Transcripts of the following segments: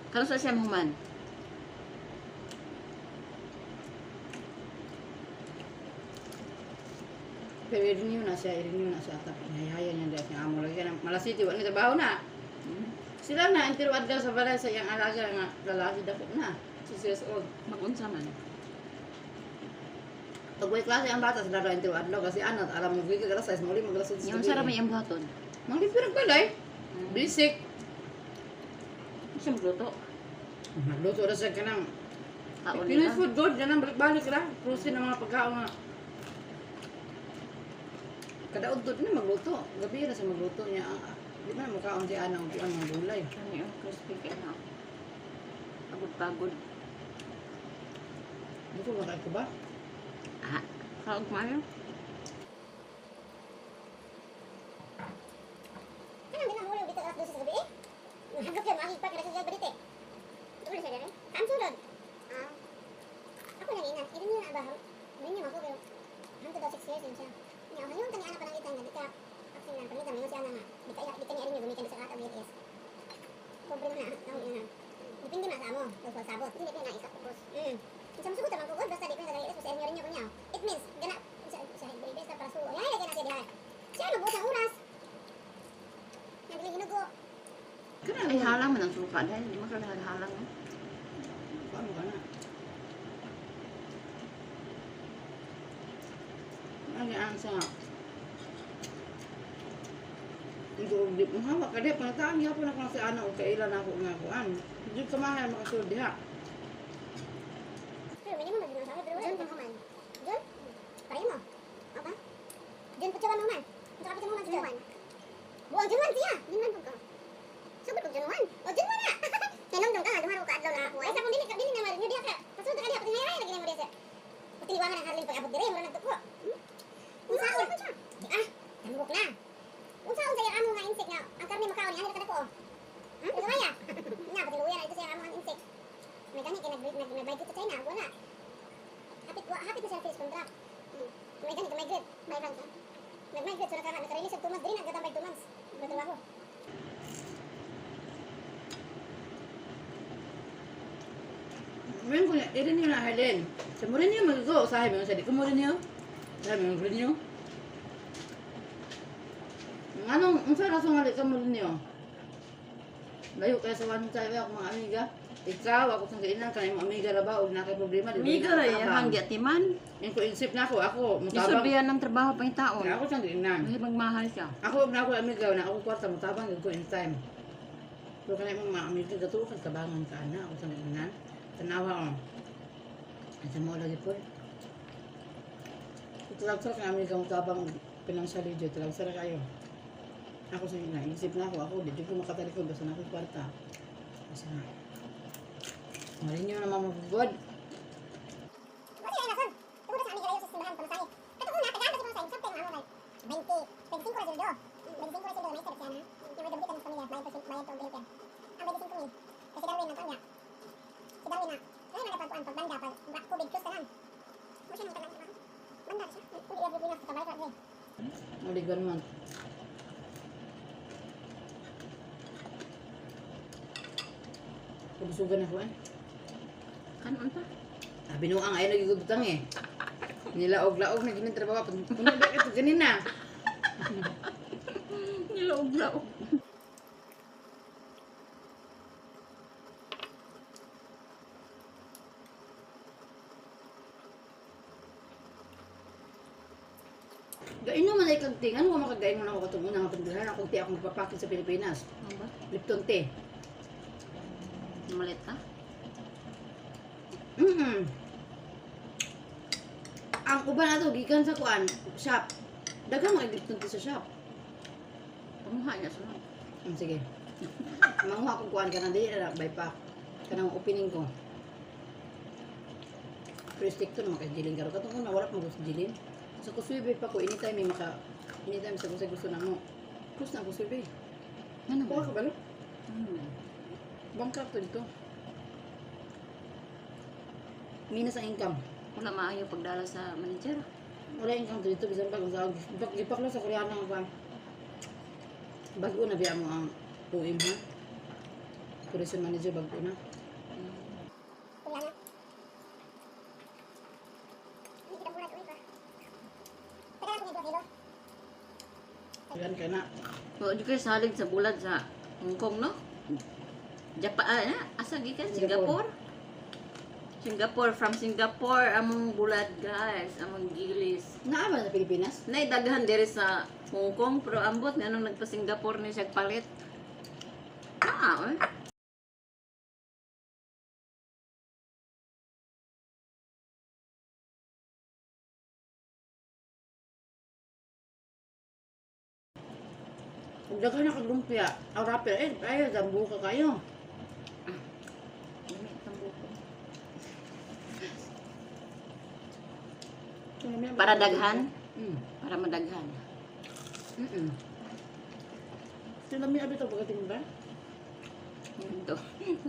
Kalau sa siya human. Pero i-renew na siya tapi hinahaya niya dahil nga amo lagi ka na malas iti wala trabaho na. Sila na interwad daw sa balay sa iyang alaga nga lalaki dako na. 6 years old. Mag-unsa man. Pag may klase ang bata sa daro interwad daw kasi anak alam mo gigi ka sa muli maglas sa Yung sarap may buhaton. Mang different balay. Basic. Siya magluto. Magluto na siya kanang Kaon Pinoy nila. food good, yan ang balik-balik ra. Prusin ang mga pagkaon nga. Kada udtod na magluto. Gabi na siya magluto niya. Di ba makaon si Ana ang ang mga gulay. Ano yung crispy kaya na. Pagod-pagod. Hindi ko makain ko ba? Ah, kaog mayo. Kanang ginahulog dito alas 12 sa gabi eh. Hanggang siya makikipag kada siya balite. Tuloy siya dere. Kam sulod. Ah. Ako na ina, irin niya na ba? Irin niya ako pero hangtod daw 6 years yun siya. Niya hayong tani ana panangitan nga dika. Aksin na panangitan mo siya na nga. Dika ni arin niya gumikan sa ata BTS. Pobre na taon ina. Dipindi na sa amo, tungkol sabot. Dili pa na isa focus. Sa masugot man ko basta di pa dali sa inyo rin niya kunya. It means gana sa best para suo. Ay lagi na siya diha. Siya ano buong oras. Nagli hinugo. Ay, halang man ang suka dahil. Hindi makalahalang. Paano ka na? Ano ang sa Hindi di mo hawak ka di panataan gyapon ako si Ana o kailan ako nga kuan. Di ka mahal makasulod diha. Pero minimum magiging sa pero wala kang human. John? Pareho mo. Apa? John putyawan mo man. Unsa ka putyawan sa John? Buang John siya. Di man pud ka. Subot ko John. O John na. Kanong ka dumaro ka adlaw na ako. Ay sa kung dili na marinyo diha ka. Pasud ka diha pati hayay lagi na mo diha. Putiliwangan ang harling pag-abot dire mo na nagtuko. Unsa ko siya? Ah, tambok na. Unsa yung amo nga insect nga ang karne makaon ni ano kada ko. Ito kaya. Na pati luya na ito siya amo nga insect. May gani kay nag-migrate to China, wala. Hapit na siya face contract. May gani migrate, may rank. Nag-migrate so naka-release sa 2 months din, nagtatambay 2 months. Nagtrabaho. Ngayon ko niya, irin niyo na Helen. Sa mo rin niyo mag-go. Sabi mo sa di ko mo rin niyo. Sabi mo rin niyo. Anong, ang sa raso nga ka mo rin niyo? Layo kayo sa one time ako mga amiga. Ikaw, ako sa kainan, kanay mga amiga na ba? Huwag na kayo problema. Miga rin, yung timan. Yung ko insip na ako, mutabang. Isurbihan ng trabaho pang taon. Ako sa kainan. Kasi magmahal siya. Ako na ako amiga na ako kwarta mutabang yung ko in time. Pero kanay mga amiga gato ka tabangan ka na ako sa kainan. Tanawa ko. Asa mo lagi po. Tulag sa kang amiga mutabang pinansyali dito, tulag sa kayo. Ako sa kainan, isip na ako, di ko makatalikod basta na ako kwarta. Basta na. Marin nyo naman magugod. Kasi ay nasan. Tungod sa amiga layo sa simbahan pamasahe. Kato ko na tagaan sa pamasahe, sampai nga mo kay 25 ra jud do. 25 ra jud do may sarap siya na. Yung may gabi ka ng pamilya, bayad to bill ka. Ang 25 mil. Kasi Darwin na kanya. Si Darwin na. Ay nagapagpuan pagbanda pag COVID close tanan. Mo siya nang tanan ba? Banda siya. Uli every Pinas ka balik ra. Maligan man. Kabusugan ako eh. Kanon pa? Binuang ay nagigubutang eh. Nilaog-laog na ganyan trabaho. Puno ba ito ganina? Nilaog-laog. Gain mo man ay kagting. Ano mo makagain mo na ako katong unang pagdilhan akong tea akong magpapakit sa Pilipinas. Ano ba? Lipton tea. Malit ka? Ang uban na to, gikan sa kuan, shop. Dagang mga Lipton tea sa shop. Pamuha niya sa mga. Sige. Manguha kong kuan ka na di na by pack. Kanang opening ko. Prestic to naman kay Jilin karo katong ko nawala mo gusto Jilin. So kusuibe pa ko anytime may maka anytime sa gusto na mo. Kus na kusuibe. Ano ba? Kuha ka balo? Hmm. Bangkak to dito. Minus ang income. Wala maayo pagdala sa manager. Wala income to dito bisan pa kung sa gipak lang sa Koreano ang kuan. Bago na biya mo ang UM ha. Tourism manager bago na. Wala na. Hindi kita bulat ulit pa. Teka lang kung ito. Yan ka na. Wa di kay salig sa bulad sa Hong Kong no? Japan asa gikan Singapore. Singapore from Singapore among bulad guys, among gilis. Naaba sa Pilipinas? Nay daghan diri sa Hong Kong pero ambot nga nung nagpa Singapore ni siya palit. Ah, eh. Huwag ka na kaglumpia. Ang rapper, ayaw, dambu ka kayo. Dami ang buko. Para daghan, para madaghan. Sila may abito pagkating ba? Ito.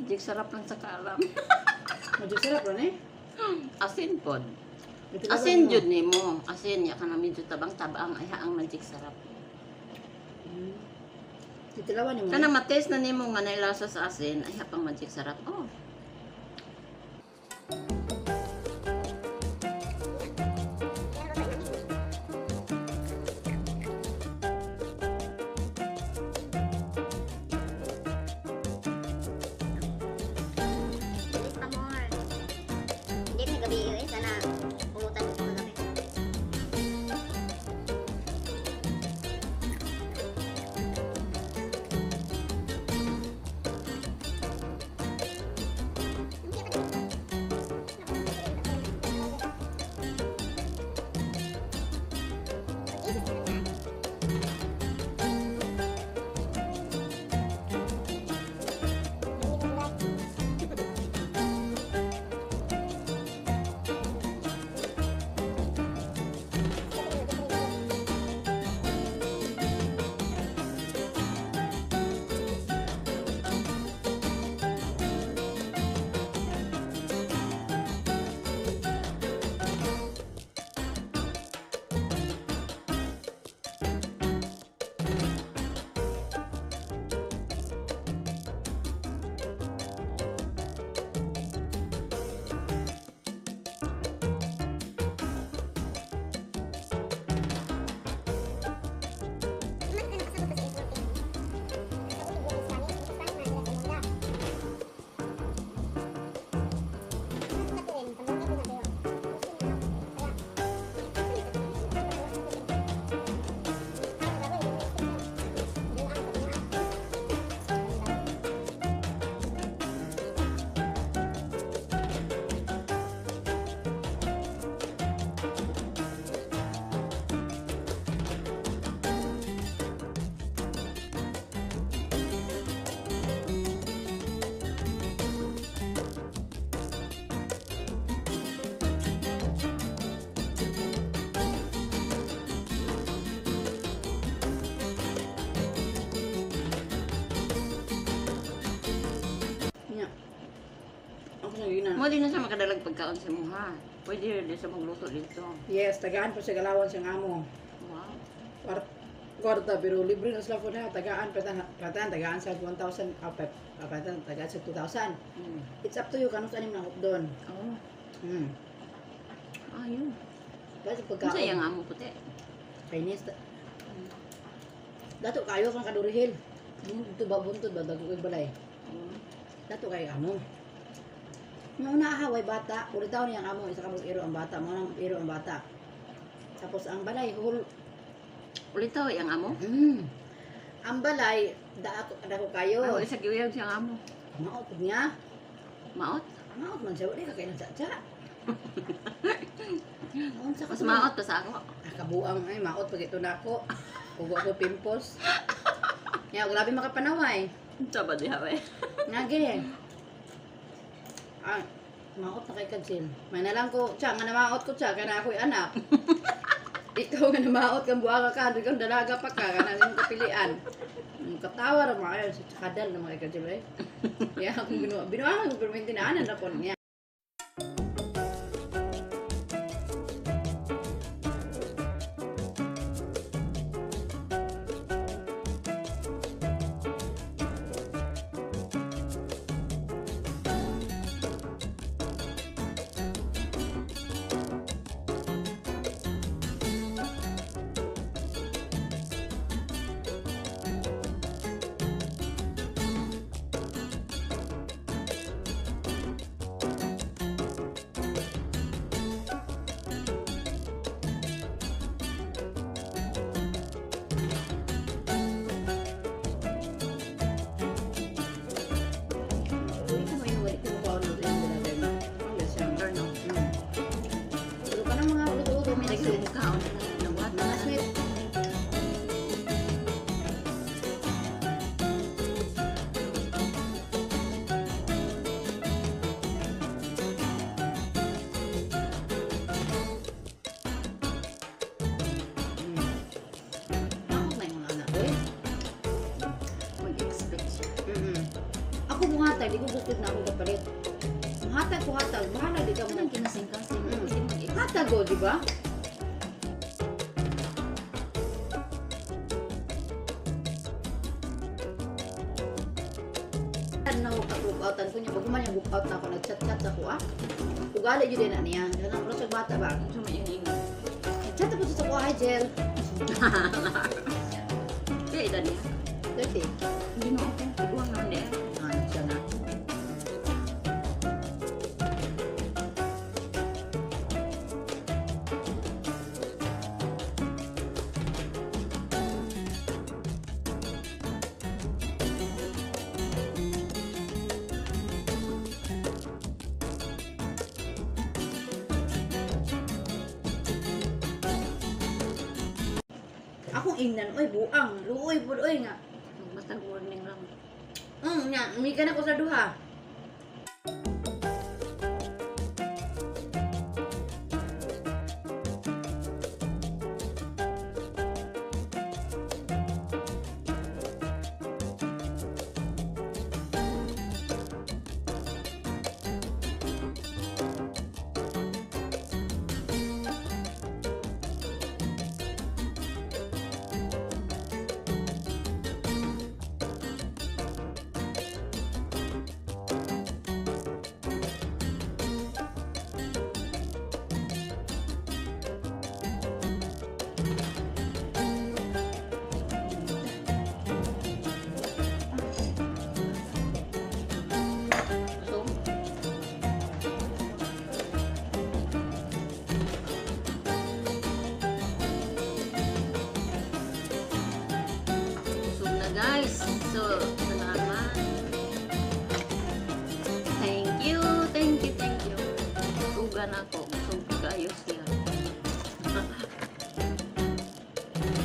Jig sarap lang sa kalam. Medyo sarap rin eh. Asin pod. Ito ba Asin ba jud nimo. Asin ya kana medyo tabang-tabang ay haang magic sarap. Titilawan ni mo. Kana ma-taste na nimo nga nailasa sa asin ay hapang magic sarap. Oh. Hindi na gabi eh. Sana pumutan ko sa gabi. na. Mo din na siya makadalag pagkaon sa muha. Pwede rin siya magluto dito. Yes, tagaan pa siya galawan siyang amo. Wow. Kwarta, pero libre na sila po na. Tagaan, tagaan sa 1,000, tagaan sa 2,000. Mm. It's up to you, kanong saan yung nangop doon. Oh. Hmm. Ayun. Kasi Ano pagkaon. sa iyang amo puti? Chinese. Dato kayo kang kadurihil. Buntod ba, dago kay balay. Oh. Dato kayo amo. Yung naahaway bata, ulit daw niyang amo, isa kabog iro ang bata, mga iro ang bata. Tapos ang balay, Ulit tao iyang amo? ang balay, dako kayo. Ay, isa giwiyag siyang amo. Maot niya. Maot? Maot man siya, wala ka kayo ng tsa-tsa. Mas maot pa sa ako. Kabuang ay maot pag ito na ako. Hugo ako pimples. Nga, grabe makapanaway. Saba di hawe. Nage. Ah, maot na kay Kadsil. May na lang ko, tsa, nga na maot ko tsa, kaya na ako'y anak. Ikaw nga na maot kang buwaga ka, doon kang dalaga pa ka, kaya na yung kapilian. Katawa na mga kayo, sa kadal na mga Kadsil eh. Kaya akong binuangan ko, pero may tinaanan na po niya. eh. Mag-expect siya. Ako buhatag, di ko gusto na akong kapalit. Hatag ko hatag, bahala di ka mo. Anong kinasing-kasing? Mm. Pwede mag-expect. Hatag ko, di ba? Na ako kag-out-outan ko niya. Bago man yung book out na ako, nag-chat-chat ako Ugali yun din na niya. Kaya nang rosag bata ba? So, may ingay. Chat ako sa kuha, hi Jel. Kaya edad niya. 30. Hindi mo ako. Iguang naman niya. Siya na. Akong ingnan, oy buang, luoy pud oy nga. Matag warning lang. Nya, umikan ako sa duha. So, busog na guys. So, salamat. Thank you, thank you, thank you. Busugan ako. Busog kayo siya.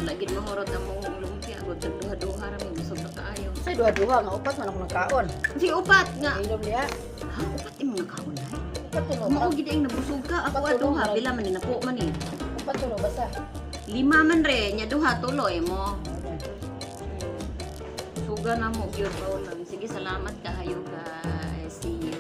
Lagi mahurot ang mong lumpia. Agad sa duha-duha rami. Busog na kaayo. Ay duha-duha nga upat man ako nagkaon. Si upat nga. Ilom niya. Ha? Upat yung mga kaon na Upat tulo. Maugid ang nabusog ka. Ako Upat aduha. tulong. Pila man ni napo man eh. Upat tulo basta. 5 man re. Nya duha tuloy mo. Suga na mo. Pure pa lang. Sige, salamat kahayo guys. See you.